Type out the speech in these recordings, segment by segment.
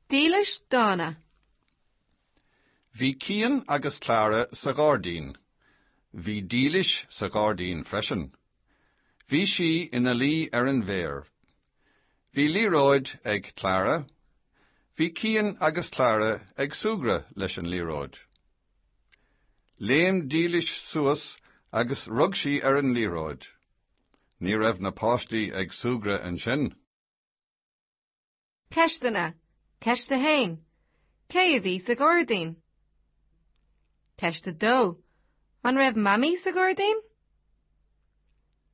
Dílis Donna. Bhí Cian agus Clara sa gárdín. Bhí dílis sa gárdín freisin. Bhí si ina lí an bhéir. Bhí líróid ag Clara. Bhí Cian agus Clara ag suagra leis an líróid. Léim dílis suas agus rug si an líróid. Ní raibh na páistí ag suagra an sin. Ceistena, ceist a hain. Cé a bhí sa gárdín? Ceist a dó. An raibh mammy sa gárdín?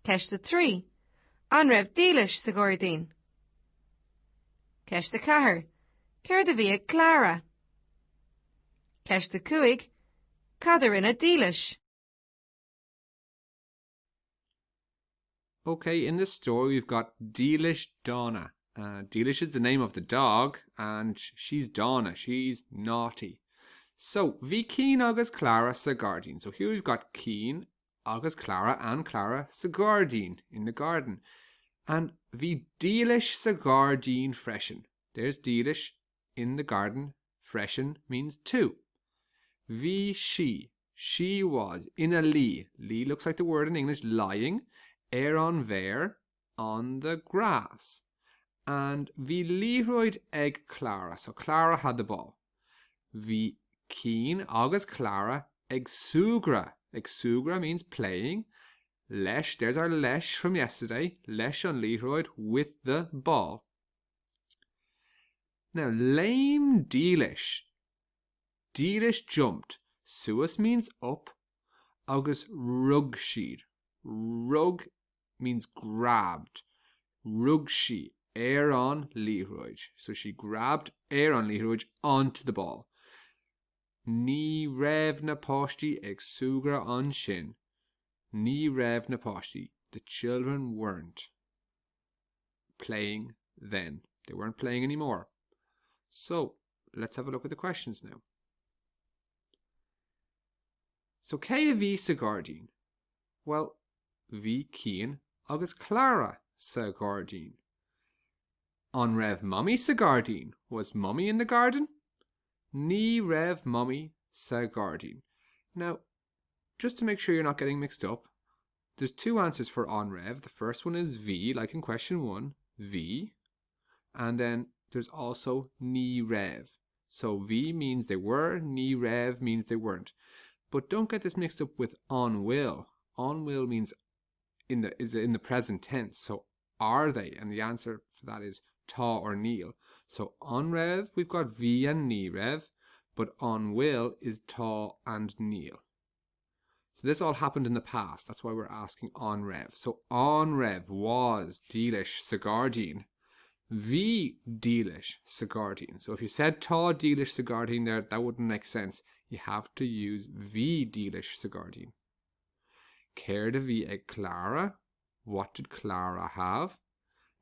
Ceist a trí. An raibh dílis sa gárdín. Ceist a chathair. Céir a bhí ag Clara. Ceist a cuaig. Cad ina dílis. Okay, in this story we've got Dílis Donna. Dílis is the name of the dog, and she's Donna. She's naughty. So, bhí Cian agus Clara sa gárdín. So here we've got Cian agus Clara and Clara sa gárdín, in the garden. And bhí dílis sa gárdín freisin. There's dílis in the garden. Freisin means two. Bhí she was, in a lí. Lí looks like the word in English, lying. An bhéir, on the grass. And bhí líróid ag Clara. So Clara had the ball. Bhí Cian agus Clara ag suagra. Ag suagra means playing. Leis, there's our leis from yesterday. Leis an líróid with the ball. Now, léim dílis. Dílis jumped. Suas means up. Agus rug siad. Rug means grabbed. Rug she. An líróid. So she grabbed an líróid onto the ball. Ní raibh na páistí ag suagra an sin. Ní raibh na páistí. The children weren't playing then. They weren't playing anymore. So, let's have a look at the questions now. So, cé a bhí sa gárdín? Well, bhí Cian agus Clara sa gárdín. An raibh mummy sa gárdín. Was mummy in the garden? Ní raibh mummy sa gárdín. Now, just to make sure you're not getting mixed up, there's two answers for an raibh. The first one is bhí, like in question 1, bhí. And then there's also ní raibh. So bhí means they were, ní raibh means they weren't. But don't get this mixed up with an will. An will means is in the present tense. So are they? And the answer for that is tá or níl. So an raibh, we've got bhí and ní raibh, but an will is tá and níl. So this all happened in the past. That's why we're asking an raibh. So an raibh was dílis sa gárdín. Bhí dílis sa gárdín. So if you said tá dílis sa gárdín there, that wouldn't make sense. You have to use bhí dílis sa gárdín. Céir a bhí ag Clara. What did Clara have?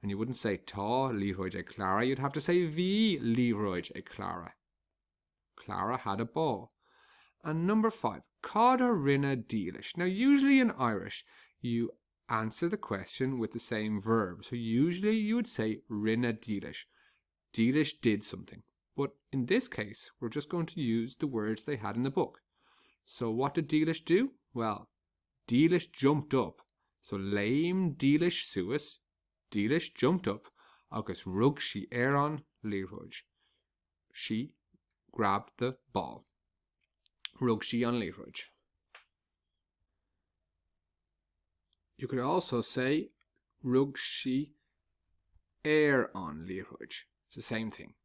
And you wouldn't say tá líróid ag Clara. You'd have to say bhí líróid ag Clara. Clara had a ball. And number 5, cad a rinne dílis. Now usually in Irish you answer the question with the same verb. So usually you would say rinne dílis. Dílis did something. But in this case, we're just going to use the words they had in the book. So what did dílis do? Well, dílis jumped up. So léim dílis suas. Dílis jumped up. Agus rug she an líróid. She grabbed the ball. Rug she an líróid. You could also say rug she an líróid. It's the same thing.